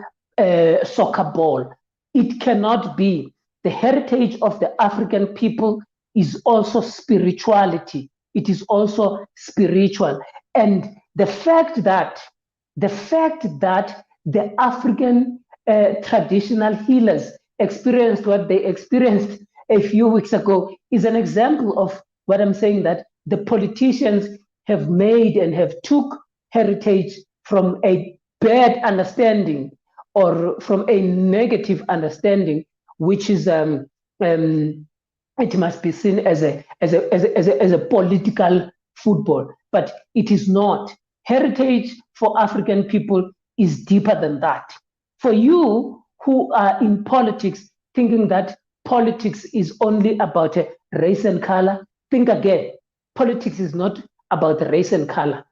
soccer ball. It cannot be. The heritage of the African people is also spirituality. It is also spiritual. And the fact that the African traditional healers experienced what they experienced a few weeks ago is an example of what I'm saying, that the politicians have made and have took heritage from a bad understanding or from a negative understanding, which is it must be seen as a political football, but it is not. Heritage for African people is deeper than that. For you who are in politics, thinking that politics is only about race and color, think again. Politics is not about race and color.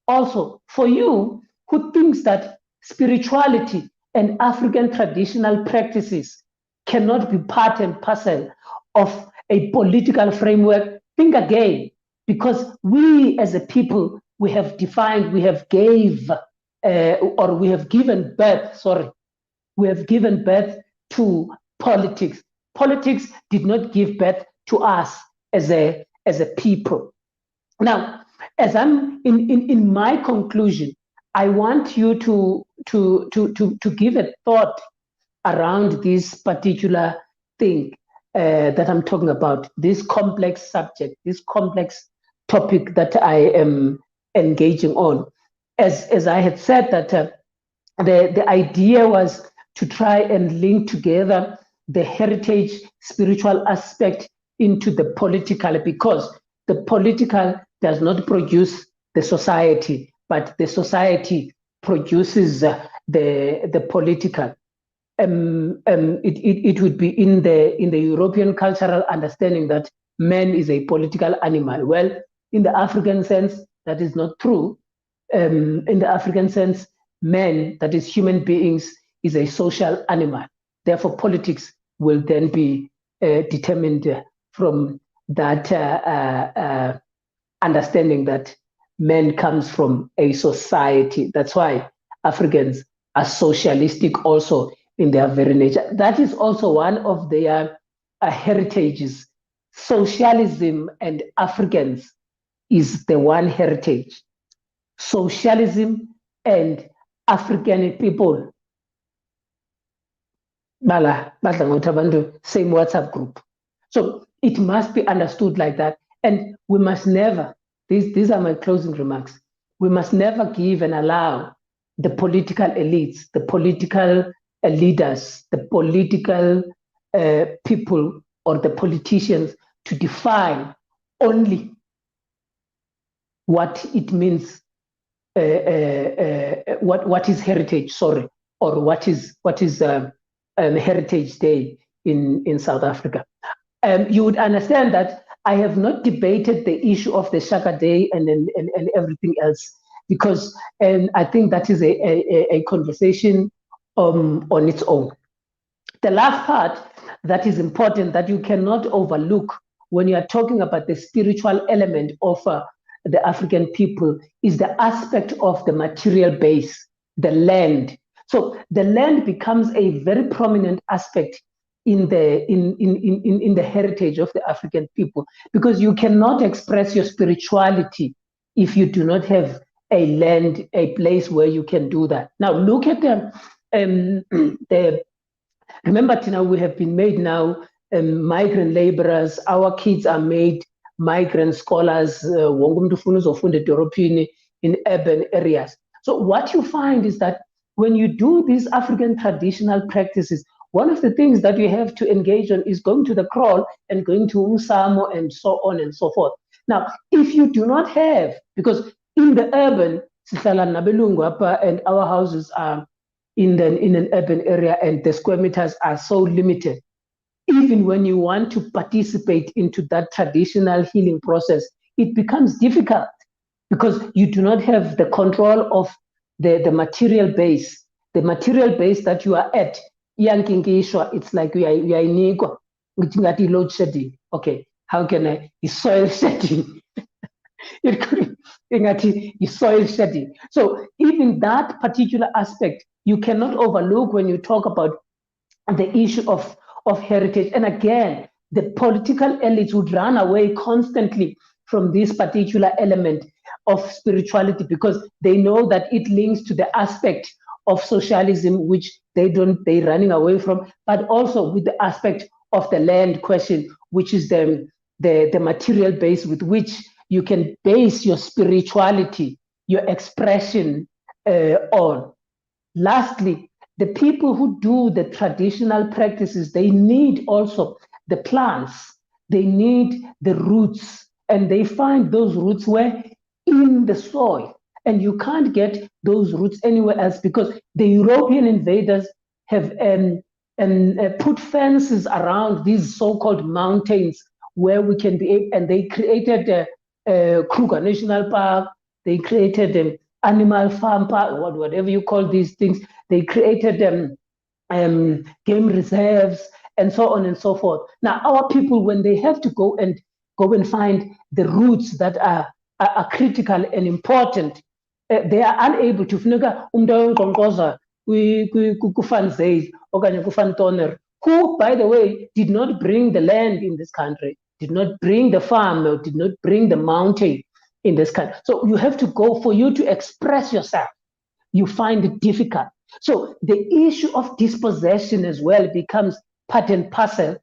Also, for you who thinks that spirituality and African traditional practices cannot be part and parcel of a political framework, think again, because we as a people, we have defined, we have given birth to politics. Politics did not give birth to us as a people. Now, as I'm in my conclusion, I want you to give a thought around this particular thing that I'm talking about, this complex subject, this complex topic that I am engaging on. As I had said, that the idea was to try and link together the heritage spiritual aspect into the political, because the political does not produce the society, but the society produces the political. It would be in the European cultural understanding that man is a political animal. Well, in the African sense, that is not true. In the African sense, man, that is human beings, is a social animal. Therefore, politics will then be determined from that understanding that man comes from a society. That's why Africans are socialistic also in their very nature. That is also one of their heritages. Socialism and Africans is the one heritage. Socialism and African people, same WhatsApp group. So it must be understood like that. And we must never, these are my closing remarks, we must never give and allow the political elites, the political leaders, the political people or the politicians to define only what it means, what is heritage, sorry, or what is Heritage Day in South Africa. You would understand that I have not debated the issue of the Shaka Day and everything else, because I think that is a conversation on its own. The last part that is important, that you cannot overlook when you are talking about the spiritual element of the African people, is the aspect of the material base, the land. So the land becomes a very prominent aspect in the heritage of the African people, because you cannot express your spirituality if you do not have a land, a place where you can do that. Now look at remember, Tina, we have been made now migrant laborers. Our kids are made migrant scholars in urban areas. So what you find is that when you do these African traditional practices, one of the things that you have to engage on is going to the kraal and going to Umsamo and so on and so forth. Now, if you do not have, because In the urban, sihlala nabelungu apha, and our houses are in an urban area, and the square meters are so limited. Even when you want to participate into that traditional healing process, it becomes difficult because you do not have the control of the material base. The material base that you are at, it's like you are in load shedding. Okay, how can I? It's soil shedding. It could be soil shedding. So even that particular aspect, you cannot overlook when you talk about the issue of heritage. And again, the political elites would run away constantly from this particular element of spirituality because they know that it links to the aspect of socialism, which they're running away from, but also with the aspect of the land question, which is the material base with which you can base your spirituality, your expression on. Lastly, the people who do the traditional practices, they need also the plants, they need the roots, and they find those roots where in the soil. And you can't get those roots anywhere else because the European invaders have put fences around these so-called mountains where we can be, and they created Kruger National Park, they created animal farm park, whatever you call these things. They created game reserves and so on and so forth. Now, our people, when they have to go and find the roots that are critical and important, they are unable to who, by the way, did not bring the land in this country, did not bring the farm, or did not bring the mountain in this country. So you have to go, for you to express yourself, you find it difficult. So the issue of dispossession as well becomes part and parcel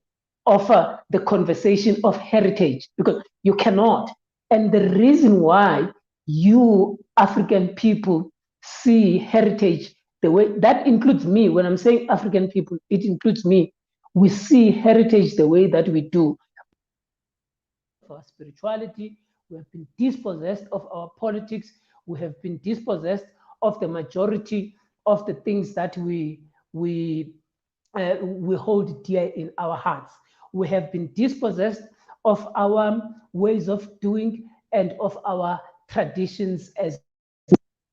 of the conversation of heritage, because you cannot. And the reason why you African people see heritage the way, that includes me. When I'm saying African people, it includes me. We see heritage the way that we do. For our spirituality, we have been dispossessed of our politics. We have been dispossessed of the majority of the things that we hold dear in our hearts. We have been dispossessed of our ways of doing and of our traditions as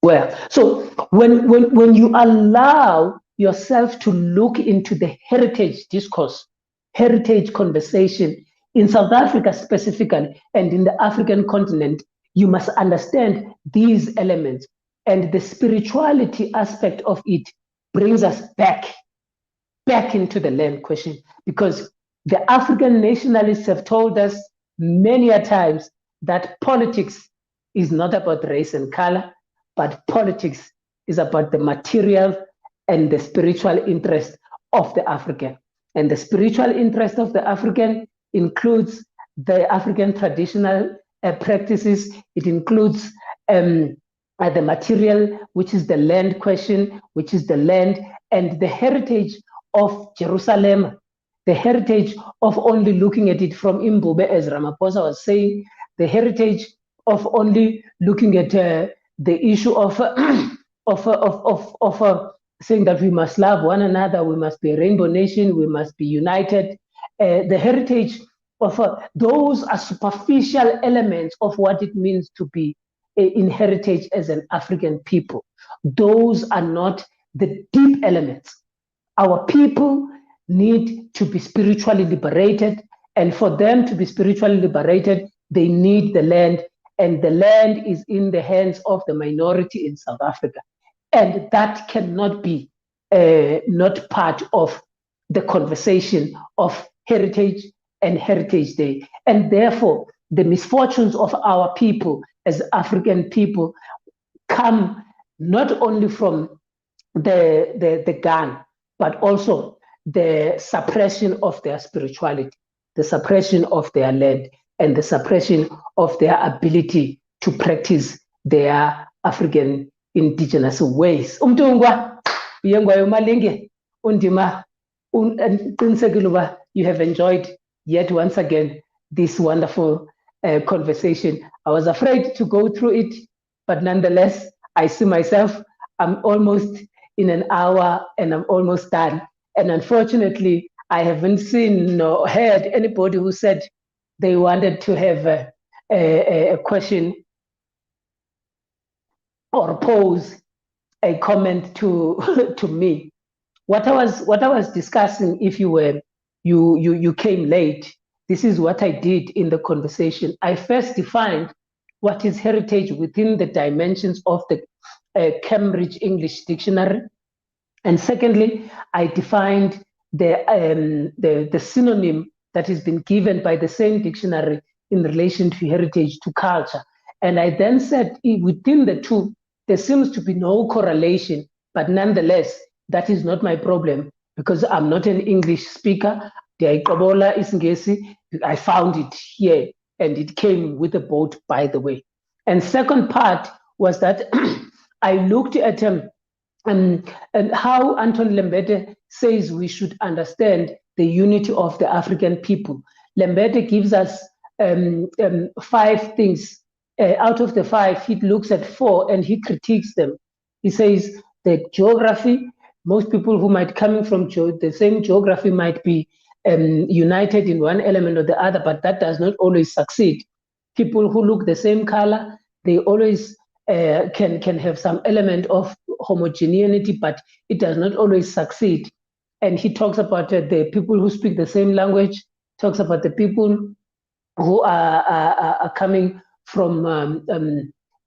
well. So when you allow yourself to look into the heritage discourse, heritage conversation in South Africa specifically, and in the African continent, you must understand these elements. And the spirituality aspect of it brings us back into the land question, because the African nationalists have told us many a times that politics is not about race and color, but politics is about the material and the spiritual interest of the African. And the spiritual interest of the African includes the African traditional practices. It includes the material, which is the land question, which is the land, and the heritage of Jerusalem, the heritage of only looking at it from Mbube, as Ramaphosa was saying, the heritage of only looking at the issue of saying that we must love one another, we must be a rainbow nation, we must be united. The heritage of those are superficial elements of what it means to be in heritage as an African people. Those are not the deep elements. Our people need to be spiritually liberated, and for them to be spiritually liberated, they need the land, and the land is in the hands of the minority in South Africa. And that cannot be not part of the conversation of heritage and Heritage Day. And therefore, the misfortunes of our people as African people come not only from the gun, but also the suppression of their spirituality, the suppression of their land, and the suppression of their ability to practice their African indigenous ways. Umtungwa, yengwayo malinge, undima, you have enjoyed yet once again this wonderful conversation. I was afraid to go through it But nonetheless, I see myself, I'm almost in an hour and I'm almost done. And unfortunately, I haven't seen or heard anybody who said they wanted to have a question or pose a comment to to me. What I was discussing, if you came late, this is what I did in the conversation. I first defined what is heritage within the dimensions of the Cambridge English Dictionary, and secondly, I defined the synonym that has been given by the same dictionary in relation to heritage to culture. And I then said within the two, there seems to be no correlation, but nonetheless, that is not my problem because I'm not an English speaker. I found it here and it came with a boat, by the way. And second part was that I looked at and how Anton Lembede says we should understand the unity of the African people. Lembede gives us 5 things. Out of the 5, he looks at 4 and he critiques them. He says the geography, most people who might coming from the same geography might be united in one element or the other, but that does not always succeed. People who look the same color, they always can have some element of homogeneity, but it does not always succeed. And he talks about the people who speak the same language, talks about the people who are coming from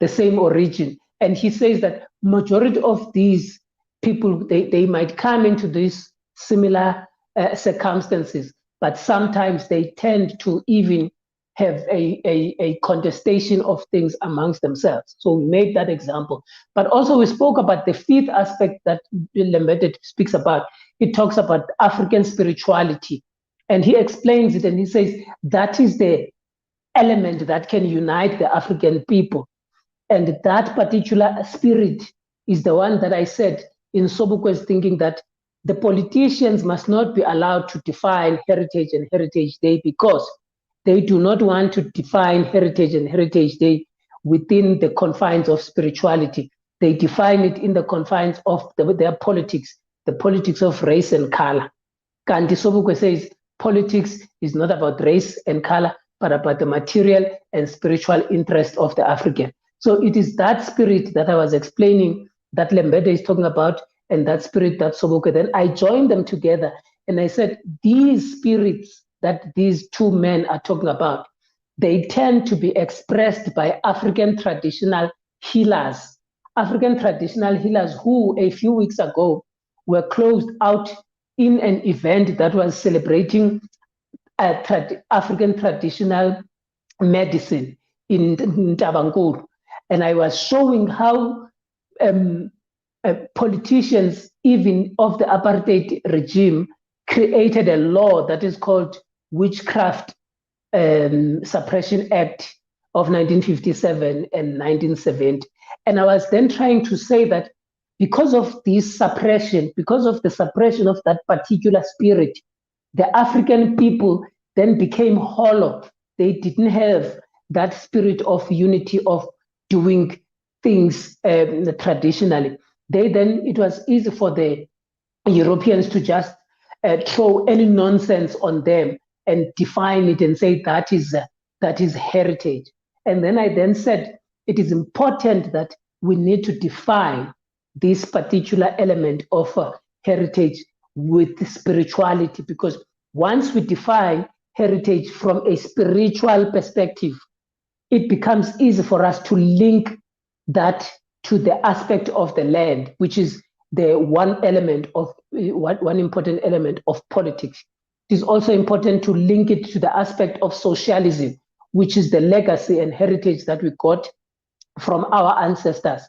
the same origin. And he says that majority of these people, they might come into these similar circumstances, but sometimes they tend to even have a contestation of things amongst themselves. So we made that example. But also we spoke about the 5th aspect that Lembede speaks about. He talks about African spirituality. And he explains it and he says that is the element that can unite the African people. And that particular spirit is the one that I said in Sobukwe's thinking that the politicians must not be allowed to define heritage and Heritage Day because they do not want to define heritage and Heritage Day within the confines of spirituality. They define it in the confines of their politics, the politics of race and color. Kanti Sobukwe says politics is not about race and color, but about the material and spiritual interest of the African. So it is that spirit that I was explaining that Lembede is talking about, and that spirit that Sobukwe. Then I joined them together and I said, these spirits that these 2 men are talking about, they tend to be expressed by African traditional healers. African traditional healers who a few weeks ago were closed out in an event that was celebrating African traditional medicine in Tabankuru. And I was showing how politicians, even of the apartheid regime, created a law that is called Witchcraft Suppression Act of 1957 and 1970. And I was then trying to say that because of this suppression, because of the suppression of that particular spirit, the African people then became hollow. They didn't have that spirit of unity of doing things traditionally. It was easy for the Europeans to just throw any nonsense on them and define it and say that is heritage. And then I then said it is important that we need to define this particular element of heritage with spirituality, because once we define heritage from a spiritual perspective, it becomes easy for us to link that to the aspect of the land, which is the one important element of politics. It is also important to link it to the aspect of socialism, which is the legacy and heritage that we got from our ancestors.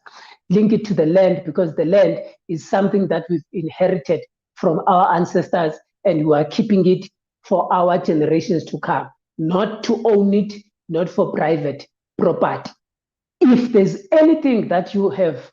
Link it to the land, because the land is something that we've inherited from our ancestors and we are keeping it for our generations to come, not to own it, not for private property. If there's anything that you have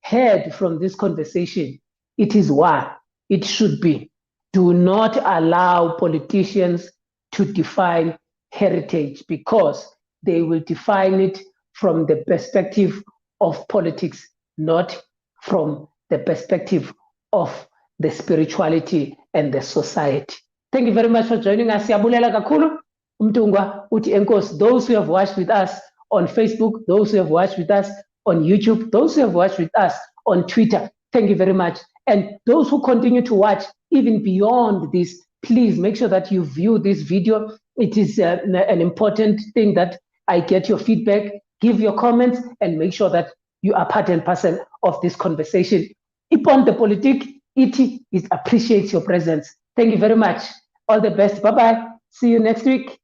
heard from this conversation, it is one. It should be, do not allow politicians to define heritage, because they will define it from the perspective of politics, not from the perspective of the spirituality and the society. Thank you very much for joining us. Siyabulela kakhulu. Umtungwa uti enkosi. Those who have watched with us on Facebook, those who have watched with us on YouTube, those who have watched with us on Twitter, thank you very much. And those who continue to watch even beyond this, please make sure that you view this video. It is an important thing that I get your feedback, give your comments, and make sure that you are part and parcel of this conversation. Ipon the politique, it appreciates your presence. Thank you very much. All the best. Bye-bye. See you next week.